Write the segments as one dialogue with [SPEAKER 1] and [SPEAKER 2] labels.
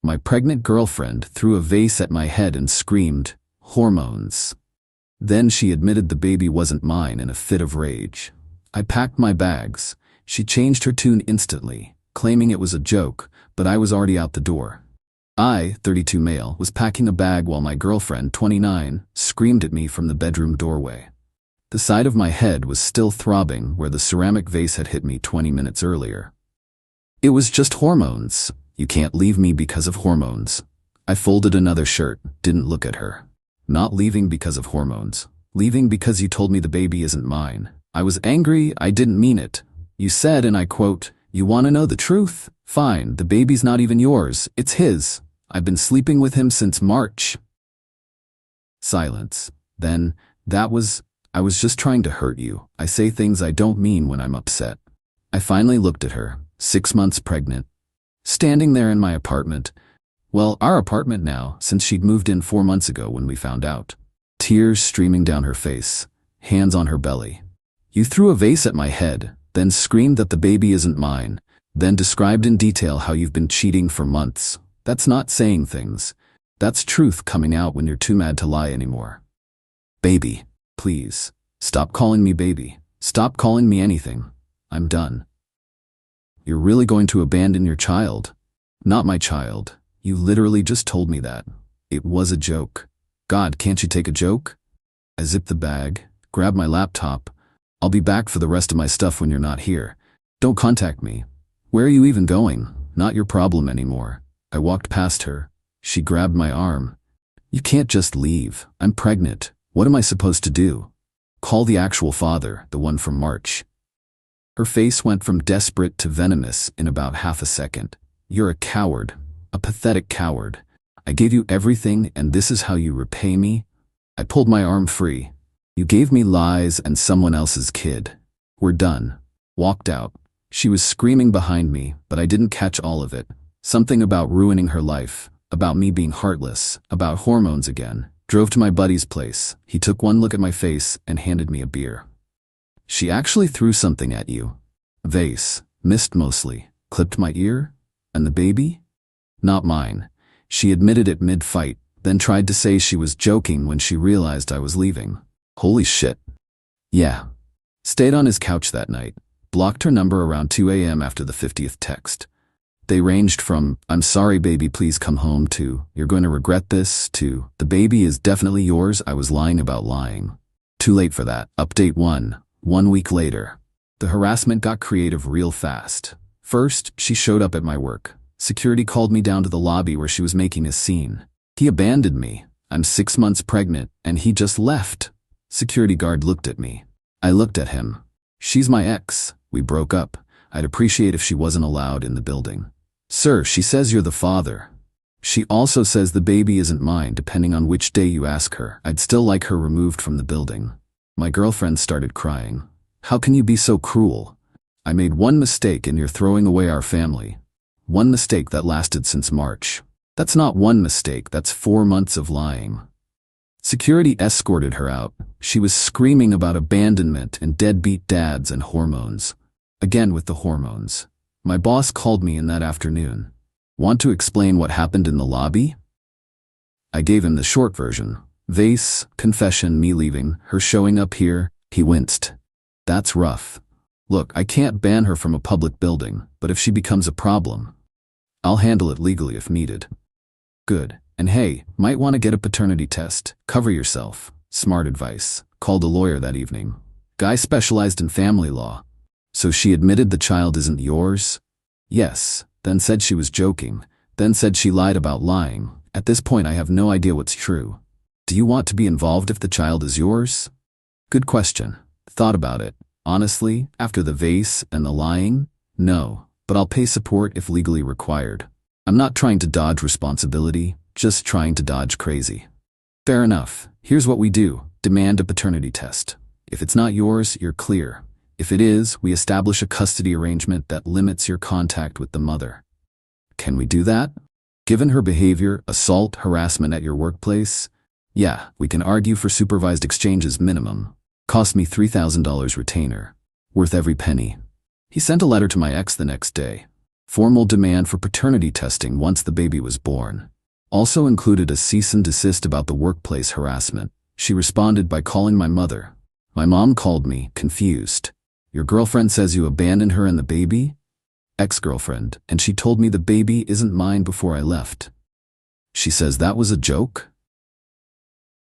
[SPEAKER 1] My pregnant girlfriend threw a vase at my head and screamed, "Hormones." Then she admitted the baby wasn't mine in a fit of rage. I packed my bags. She changed her tune instantly, claiming it was a joke, but I was already out the door. I, 32 male, was packing a bag while my girlfriend, 29, screamed at me from the bedroom doorway. The side of my head was still throbbing where the ceramic vase had hit me 20 minutes earlier. "It was just hormones. You can't leave me because of hormones." I folded another shirt, didn't look at her. "Not leaving because of hormones. Leaving because you told me the baby isn't mine." I was angry, I didn't mean it. "You said," and I quote, "You want to know the truth? Fine, the baby's not even yours, it's his. I've been sleeping with him since March." Silence. Then, "I was just trying to hurt you. I say things I don't mean when I'm upset." I finally looked at her, 6 months pregnant, standing there in my apartment. Well, our apartment now, since she'd moved in 4 months ago when we found out. Tears streaming down her face, hands on her belly. "You threw a vase at my head, then screamed that the baby isn't mine, then described in detail how you've been cheating for months. That's not saying things. That's truth coming out when you're too mad to lie anymore. Baby, please, stop calling me baby. Stop calling me anything. I'm done." "You're really going to abandon your child?" "Not my child. You literally just told me that. It was a joke. God, can't you take a joke?" I zipped the bag, grabbed my laptop. "I'll be back for the rest of my stuff when you're not here. Don't contact me." "Where are you even going? Not your problem anymore." I walked past her. She grabbed my arm. "You can't just leave. I'm pregnant. What am I supposed to do?" "Call the actual father, the one from March." Her face went from desperate to venomous in about half a second. "You're a coward. A pathetic coward. I gave you everything and this is how you repay me?" I pulled my arm free. "You gave me lies and someone else's kid. We're done." Walked out. She was screaming behind me, but I didn't catch all of it. Something about ruining her life, about me being heartless, about hormones again. Drove to my buddy's place. He took one look at my face and handed me a beer. "She actually threw something at you." "Vase. Missed mostly. Clipped my ear? And the baby?" "Not mine." She admitted it mid-fight, then tried to say she was joking when she realized I was leaving. Holy shit. Yeah. Stayed on his couch that night. Blocked her number around 2 a.m. after the 50th text. They ranged from, "I'm sorry baby, please come home," to, "You're going to regret this," to, "The baby is definitely yours, I was lying about lying." Too late for that. Update 1 week later. The harassment got creative real fast. First, she showed up at my work. Security called me down to the lobby where she was making a scene. "He abandoned me. I'm 6 months pregnant, and he just left." Security guard looked at me. I looked at him. "She's my ex. We broke up. I'd appreciate if she wasn't allowed in the building." "Sir, she says you're the father." "She also says the baby isn't mine depending on which day you ask her. I'd still like her removed from the building." My girlfriend started crying. "How can you be so cruel? I made one mistake and you're throwing away our family. One mistake that lasted since March. That's not one mistake, that's 4 months of lying." Security escorted her out. She was screaming about abandonment and deadbeat dads and hormones. Again with the hormones. My boss called me in that afternoon. "Want to explain what happened in the lobby?" I gave him the short version. Vase, confession, me leaving, her showing up here. He winced. "That's rough. Look, I can't ban her from a public building, but if she becomes a problem, I'll handle it legally if needed." "Good. And hey, might want to get a paternity test. Cover yourself." Smart advice. Called a lawyer that evening. Guy specialized in family law. "So she admitted the child isn't yours?" "Yes." Then said she was joking. Then said she lied about lying. At this point I have no idea what's true. "Do you want to be involved if the child is yours?" Good question. Thought about it. Honestly, after the vase and the lying, no. But I'll pay support if legally required. I'm not trying to dodge responsibility, just trying to dodge crazy. "Fair enough. Here's what we do. Demand a paternity test. If it's not yours, you're clear. If it is, we establish a custody arrangement that limits your contact with the mother." Can we do that? Given her behavior, assault, harassment at your workplace? Yeah, we can argue for supervised exchanges minimum. Cost me $3,000 retainer. Worth every penny. He sent a letter to my ex the next day. Formal demand for paternity testing once the baby was born. Also included a cease and desist about the workplace harassment. She responded by calling my mother. My mom called me, confused. Your girlfriend says you abandoned her and the baby? Ex-girlfriend, and she told me the baby isn't mine before I left. She says that was a joke?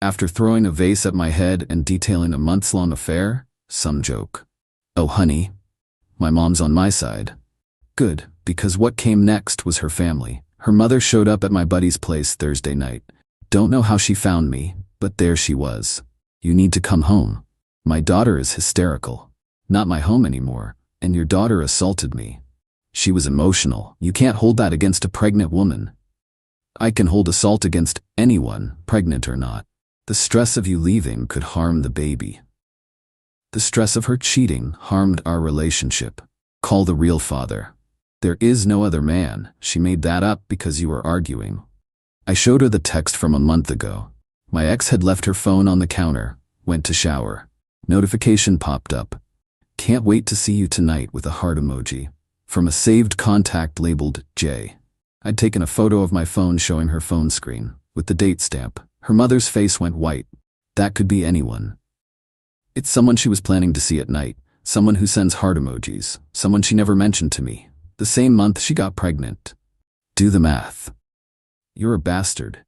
[SPEAKER 1] After throwing a vase at my head and detailing a months-long affair, some joke. Oh honey, my mom's on my side. Good, because what came next was her family. Her mother showed up at my buddy's place Thursday night. Don't know how she found me, but there she was. You need to come home. My daughter is hysterical. Not my home anymore, and your daughter assaulted me. She was emotional. You can't hold that against a pregnant woman. I can hold assault against anyone, pregnant or not. The stress of you leaving could harm the baby. The stress of her cheating harmed our relationship. Call the real father. There is no other man. She made that up because you were arguing. I showed her the text from a month ago. My ex had left her phone on the counter, went to shower. Notification popped up. Can't wait to see you tonight with a heart emoji. From a saved contact labeled J. I'd taken a photo of my phone showing her phone screen, with the date stamp. Her mother's face went white. That could be anyone. It's someone she was planning to see at night, someone who sends heart emojis, someone she never mentioned to me. The same month she got pregnant. Do the math. You're a bastard.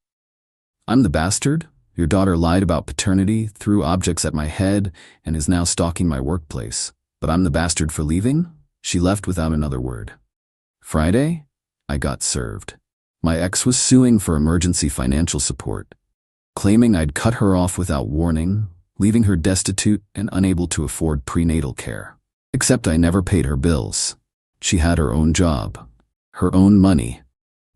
[SPEAKER 1] I'm the bastard? Your daughter lied about paternity, threw objects at my head, and is now stalking my workplace. But I'm the bastard for leaving? She left without another word. Friday, I got served. My ex was suing for emergency financial support, claiming I'd cut her off without warning, leaving her destitute and unable to afford prenatal care. Except I never paid her bills. She had her own job, her own money.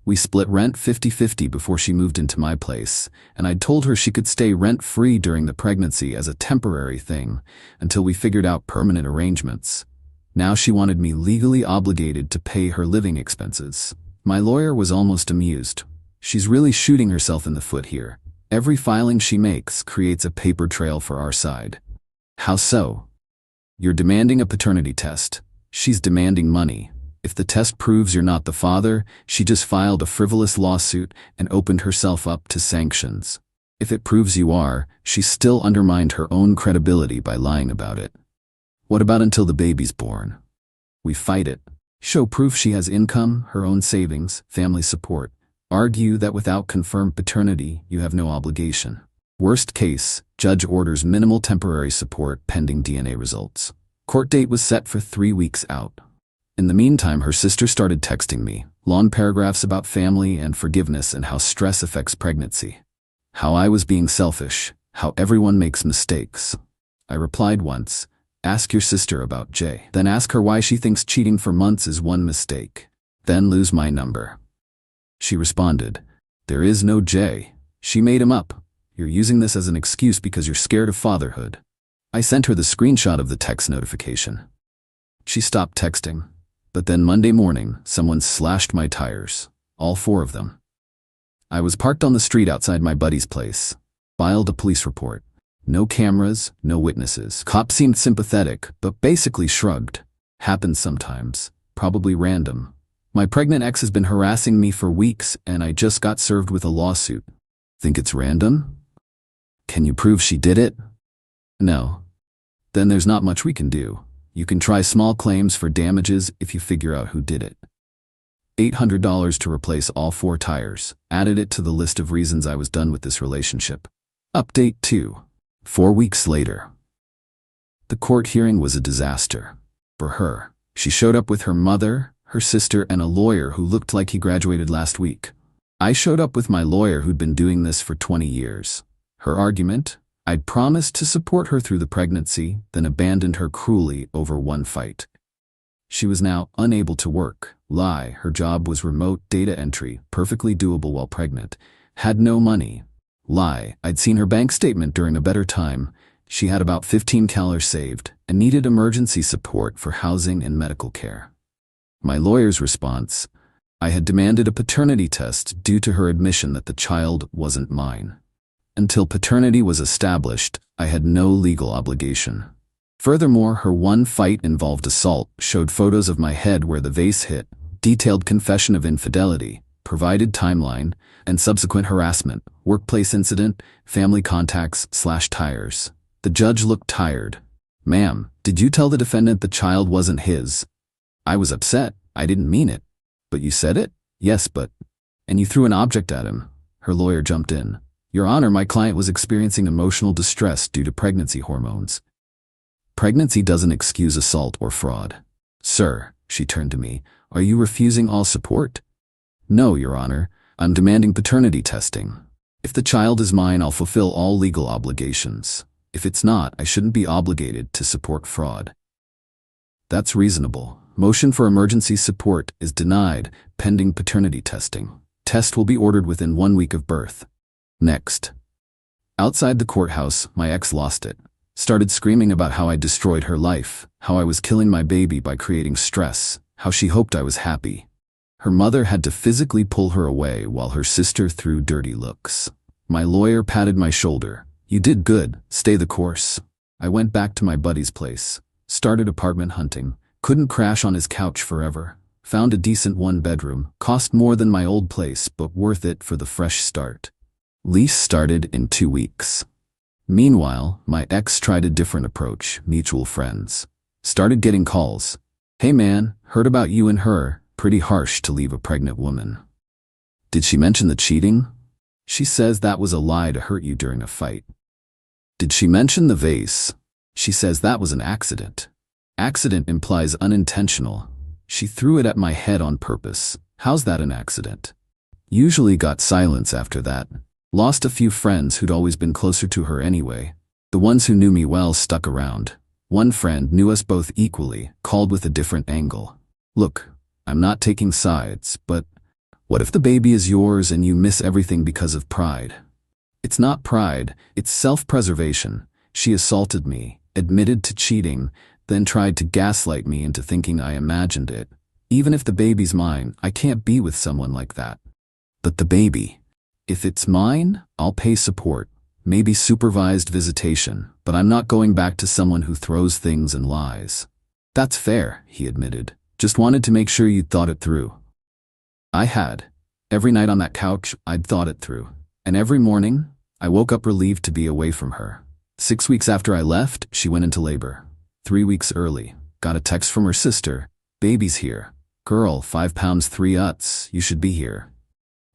[SPEAKER 1] We split rent 50-50 before she moved into my place, and I'd told her she could stay rent-free during the pregnancy as a temporary thing until we figured out permanent arrangements. Now she wanted me legally obligated to pay her living expenses. My lawyer was almost amused. She's really shooting herself in the foot here. Every filing she makes creates a paper trail for our side. How so? You're demanding a paternity test. She's demanding money. If the test proves you're not the father, she just filed a frivolous lawsuit and opened herself up to sanctions. If it proves you are, she still undermined her own credibility by lying about it. What about until the baby's born? We fight it. Show proof she has income, her own savings, family support. Argue that without confirmed paternity, you have no obligation. Worst case, judge orders minimal temporary support pending DNA results. Court date was set for 3 weeks out. In the meantime, her sister started texting me, long paragraphs about family and forgiveness and how stress affects pregnancy. How I was being selfish, how everyone makes mistakes. I replied once, ask your sister about Jay. Then ask her why she thinks cheating for months is one mistake. Then lose my number. She responded, there is no Jay. She made him up. You're using this as an excuse because you're scared of fatherhood. I sent her the screenshot of the text notification. She stopped texting. But then Monday morning, someone slashed my tires. All 4 of them. I was parked on the street outside my buddy's place. Filed a police report. No cameras, no witnesses. Cop seemed sympathetic, but basically shrugged. Happens sometimes. Probably random. My pregnant ex has been harassing me for weeks, and I just got served with a lawsuit. Think it's random? Can you prove she did it? No. Then there's not much we can do. You can try small claims for damages if you figure out who did it. $800 to replace all 4 tires. Added it to the list of reasons I was done with this relationship. Update 2. 4 weeks later. The court hearing was a disaster. For her. She showed up with her mother, her sister, and a lawyer who looked like he graduated last week. I showed up with my lawyer who'd been doing this for 20 years. Her argument? I'd promised to support her through the pregnancy, then abandoned her cruelly over one fight. She was now unable to work. Lie, her job was remote data entry, perfectly doable while pregnant. Had no money. Lie, I'd seen her bank statement during a better time. She had about $15 saved and needed emergency support for housing and medical care. My lawyer's response? I had demanded a paternity test due to her admission that the child wasn't mine. Until paternity was established, I had no legal obligation. Furthermore, her one fight involved assault, showed photos of my head where the vase hit, detailed confession of infidelity, provided timeline, and subsequent harassment, workplace incident, family contacts/tires. The judge looked tired. "Ma'am, did you tell the defendant the child wasn't his?" I was upset. "I didn't mean it." "But you said it?" "Yes, but..." "And you threw an object at him." Her lawyer jumped in. "Your Honor, my client was experiencing emotional distress due to pregnancy hormones." Pregnancy doesn't excuse assault or fraud. "Sir," she turned to me, "are you refusing all support?" "No, Your Honor. I'm demanding paternity testing. If the child is mine, I'll fulfill all legal obligations. If it's not, I shouldn't be obligated to support fraud." "That's reasonable. Motion for emergency support is denied pending paternity testing. Test will be ordered within 1 week of birth." Next. Outside the courthouse, my ex lost it. Started screaming about how I destroyed her life, how I was killing my baby by creating stress, how she hoped I was happy. Her mother had to physically pull her away while her sister threw dirty looks. My lawyer patted my shoulder. "You did good, stay the course." I went back to my buddy's place, started apartment hunting, couldn't crash on his couch forever, found a decent 1-bedroom, cost more than my old place but worth it for the fresh start. Lease started in 2 weeks. Meanwhile, my ex tried a different approach, mutual friends. Started getting calls. "Hey man, heard about you and her, pretty harsh to leave a pregnant woman." "Did she mention the cheating?" "She says that was a lie to hurt you during a fight." "Did she mention the vase?" "She says that was an accident." "Accident implies unintentional. She threw it at my head on purpose. How's that an accident?" Usually got silence after that. Lost a few friends who'd always been closer to her anyway. The ones who knew me well stuck around. One friend knew us both equally, called with a different angle. "Look, I'm not taking sides, but what if the baby is yours and you miss everything because of pride?" "It's not pride, it's self-preservation. She assaulted me, admitted to cheating, then tried to gaslight me into thinking I imagined it. Even if the baby's mine, I can't be with someone like that." "But the baby..." "If it's mine, I'll pay support, maybe supervised visitation, but I'm not going back to someone who throws things and lies." "That's fair," he admitted. "Just wanted to make sure you'd thought it through." I had. Every night on that couch, I'd thought it through. And every morning, I woke up relieved to be away from her. 6 weeks after I left, she went into labor. 3 weeks early, got a text from her sister. "Baby's here. Girl, 5 pounds 3 ounces, you should be here."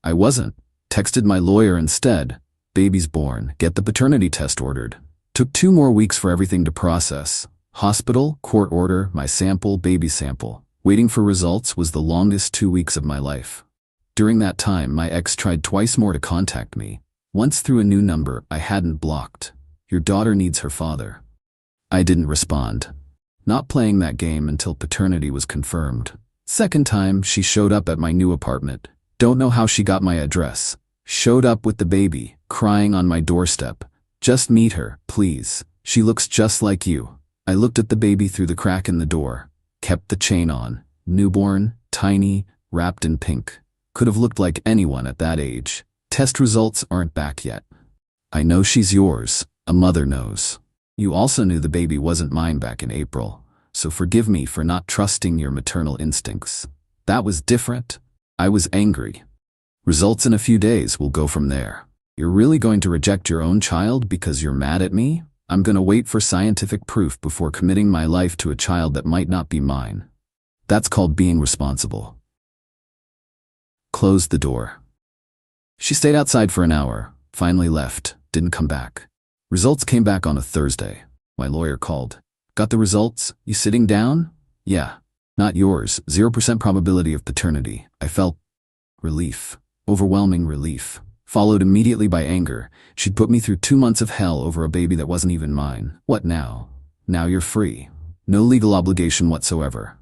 [SPEAKER 1] I wasn't. Texted my lawyer instead. "Baby's born, get the paternity test ordered." Took 2 more weeks for everything to process. Hospital, court order, my sample, baby sample. Waiting for results was the longest 2 weeks of my life. During that time, my ex tried twice more to contact me. Once through a new number I hadn't blocked. "Your daughter needs her father." I didn't respond. Not playing that game until paternity was confirmed. Second time, she showed up at my new apartment. Don't know how she got my address. Showed up with the baby, crying on my doorstep. "Just meet her, please. She looks just like you." I looked at the baby through the crack in the door. Kept the chain on. Newborn, tiny, wrapped in pink. Could have looked like anyone at that age. Test results aren't back yet. "I know she's yours. A mother knows. You also knew the baby wasn't mine back in April, so forgive me for not trusting your maternal instincts." That was different. I was angry. "Results in a few days, we'll go from there." "You're really going to reject your own child because you're mad at me?" "I'm gonna wait for scientific proof before committing my life to a child that might not be mine." That's called being responsible. Closed the door. She stayed outside for an hour, finally left, didn't come back. Results came back on a Thursday. My lawyer called. "Got the results? You sitting down?" "Yeah." "Not yours, 0% probability of paternity." I felt relief, overwhelming relief, followed immediately by anger. She'd put me through 2 months of hell over a baby that wasn't even mine. What now? Now you're free. No legal obligation whatsoever.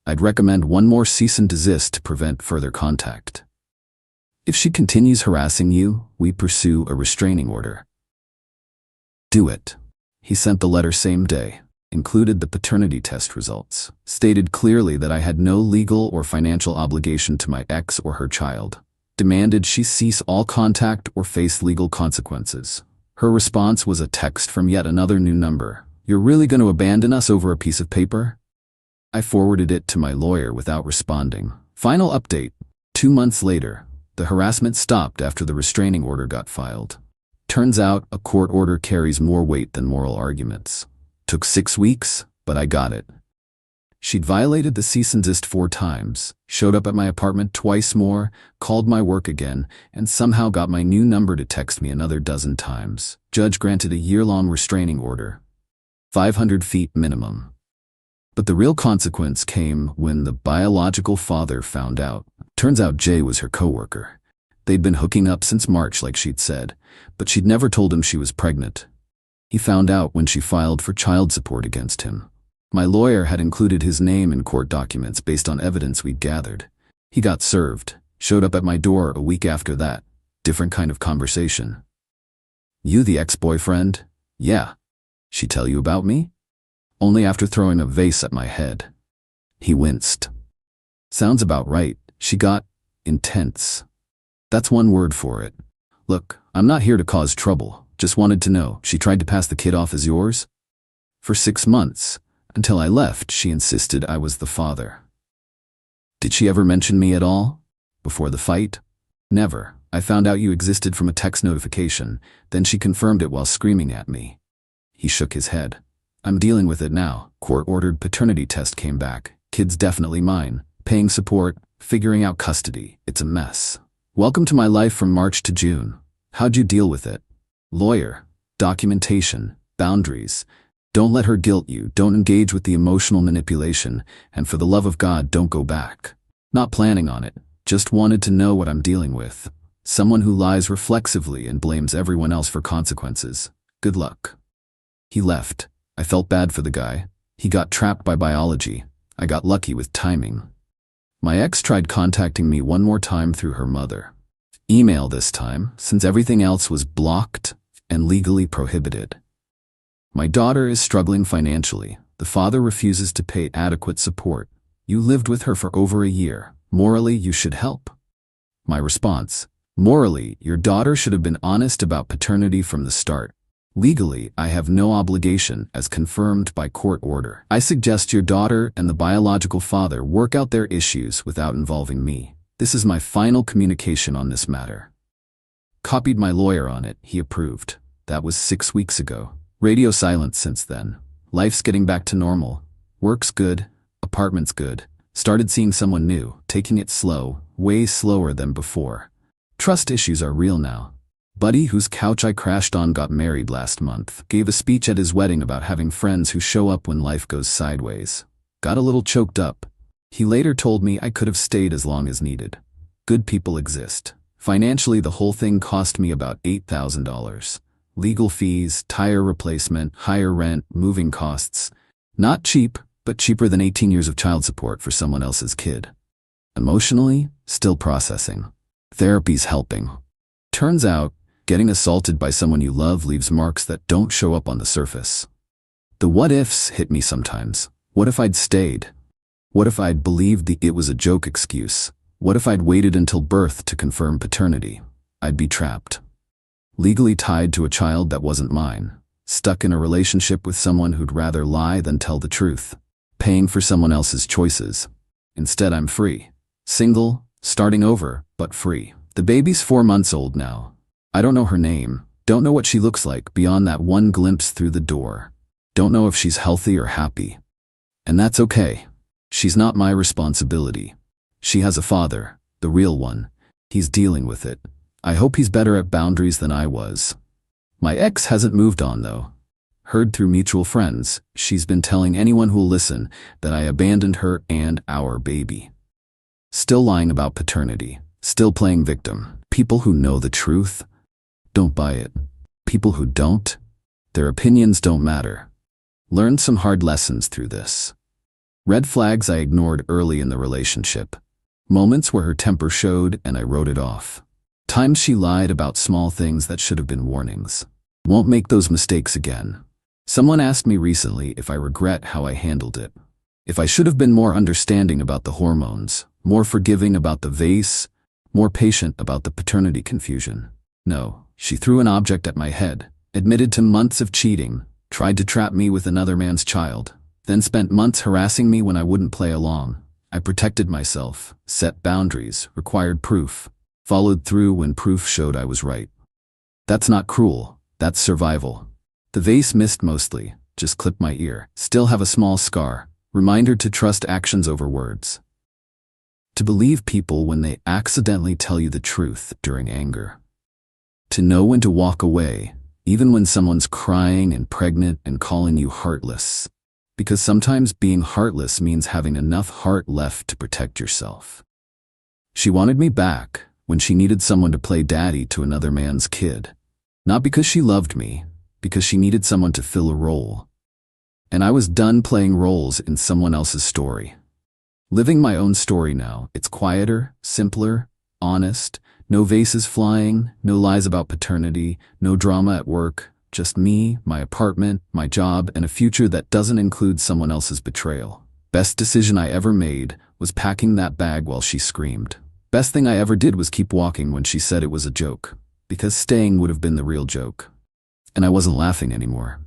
[SPEAKER 1] I'd recommend one more cease and desist to prevent further contact. If she continues harassing you, we pursue a restraining order. Do it. He sent the letter same day. Included the paternity test results. Stated clearly that I had no legal or financial obligation to my ex or her child. Demanded she cease all contact or face legal consequences. Her response was a text from yet another new number. "You're really going to abandon us over a piece of paper?" I forwarded it to my lawyer without responding. Final update. 2 months later, the harassment stopped after the restraining order got filed. Turns out a court order carries more weight than moral arguments. Took 6 weeks, but I got it. She'd violated the cease and desist 4 times, showed up at my apartment twice more, called my work again, and somehow got my new number to text me another 12 times. Judge granted a year-long restraining order. 500 feet minimum. But the real consequence came when the biological father found out. Turns out Jay was her coworker. They'd been hooking up since March like she'd said, but she'd never told him she was pregnant. He found out when she filed for child support against him. My lawyer had included his name in court documents based on evidence we'd gathered. He got served, showed up at my door a week after that. Different kind of conversation. You the ex-boyfriend? Yeah. She tell you about me? Only after throwing a vase at my head. He winced. Sounds about right. She got intense. That's one word for it. Look, I'm not here to cause trouble. Just wanted to know, she tried to pass the kid off as yours? For 6 months. Until I left, she insisted I was the father. Did she ever mention me at all? Before the fight? Never. I found out you existed from a text notification, then she confirmed it while screaming at me. He shook his head. I'm dealing with it now. Court-ordered paternity test came back. Kid's definitely mine. Paying support, figuring out custody. It's a mess. Welcome to my life from March to June. How'd you deal with it? Lawyer. Documentation. Boundaries. Don't let her guilt you. Don't engage with the emotional manipulation. And for the love of God, don't go back. Not planning on it. Just wanted to know what I'm dealing with. Someone who lies reflexively and blames everyone else for consequences. Good luck. He left. I felt bad for the guy. He got trapped by biology. I got lucky with timing. My ex tried contacting me one more time through her mother. Email this time, since everything else was blocked and legally prohibited. My daughter is struggling financially. The father refuses to pay adequate support. You lived with her for over a year. Morally, you should help. My response: morally, your daughter should have been honest about paternity from the start. Legally, I have no obligation, as confirmed by court order. I suggest your daughter and the biological father work out their issues without involving me. This is my final communication on this matter. Copied my lawyer on it. He approved. That was 6 weeks ago. Radio silence since then. Life's getting back to normal. Work's good. Apartment's good. Started seeing someone new, taking it slow, way slower than before. Trust issues are real now. Buddy, whose couch I crashed on, got married last month. Gave a speech at his wedding about having friends who show up when life goes sideways. Got a little choked up. He later told me I could have stayed as long as needed. Good people exist. Financially, the whole thing cost me about $8,000. Legal fees, tire replacement, higher rent, moving costs. Not cheap, but cheaper than 18 years of child support for someone else's kid. Emotionally, still processing. Therapy's helping. Turns out, getting assaulted by someone you love leaves marks that don't show up on the surface. The what-ifs hit me sometimes. What if I'd stayed? What if I'd believed it was a joke excuse? What if I'd waited until birth to confirm paternity? I'd be trapped. Legally tied to a child that wasn't mine. Stuck in a relationship with someone who'd rather lie than tell the truth. Paying for someone else's choices. Instead, I'm free. Single, starting over, but free. The baby's 4 months old now. I don't know her name. Don't know what she looks like beyond that one glimpse through the door. Don't know if she's healthy or happy. And that's okay. She's not my responsibility. She has a father, the real one. He's dealing with it. I hope he's better at boundaries than I was. My ex hasn't moved on though. Heard through mutual friends, she's been telling anyone who'll listen that I abandoned her and our baby. Still lying about paternity. Still playing victim. People who know the truth don't buy it. People who don't, their opinions don't matter. Learned some hard lessons through this. Red flags I ignored early in the relationship. Moments where her temper showed and I wrote it off. Times she lied about small things that should have been warnings. Won't make those mistakes again. Someone asked me recently if I regret how I handled it. If I should have been more understanding about the hormones, more forgiving about the vase, more patient about the paternity confusion. No, she threw an object at my head, admitted to months of cheating, tried to trap me with another man's child, then spent months harassing me when I wouldn't play along. I protected myself, set boundaries, required proof, followed through when proof showed I was right. That's not cruel, that's survival. The vase missed mostly, just clipped my ear. Still have a small scar, reminder to trust actions over words. To believe people when they accidentally tell you the truth during anger. To know when to walk away, even when someone's crying and pregnant and calling you heartless. Because sometimes being heartless means having enough heart left to protect yourself. She wanted me back when she needed someone to play daddy to another man's kid. Not because she loved me, because she needed someone to fill a role. And I was done playing roles in someone else's story. Living my own story now, it's quieter, simpler, honest, no vases flying, no lies about paternity, no drama at work, just me, my apartment, my job, and a future that doesn't include someone else's betrayal. Best decision I ever made was packing that bag while she screamed. Best thing I ever did was keep walking when she said it was a joke, because staying would have been the real joke. And I wasn't laughing anymore.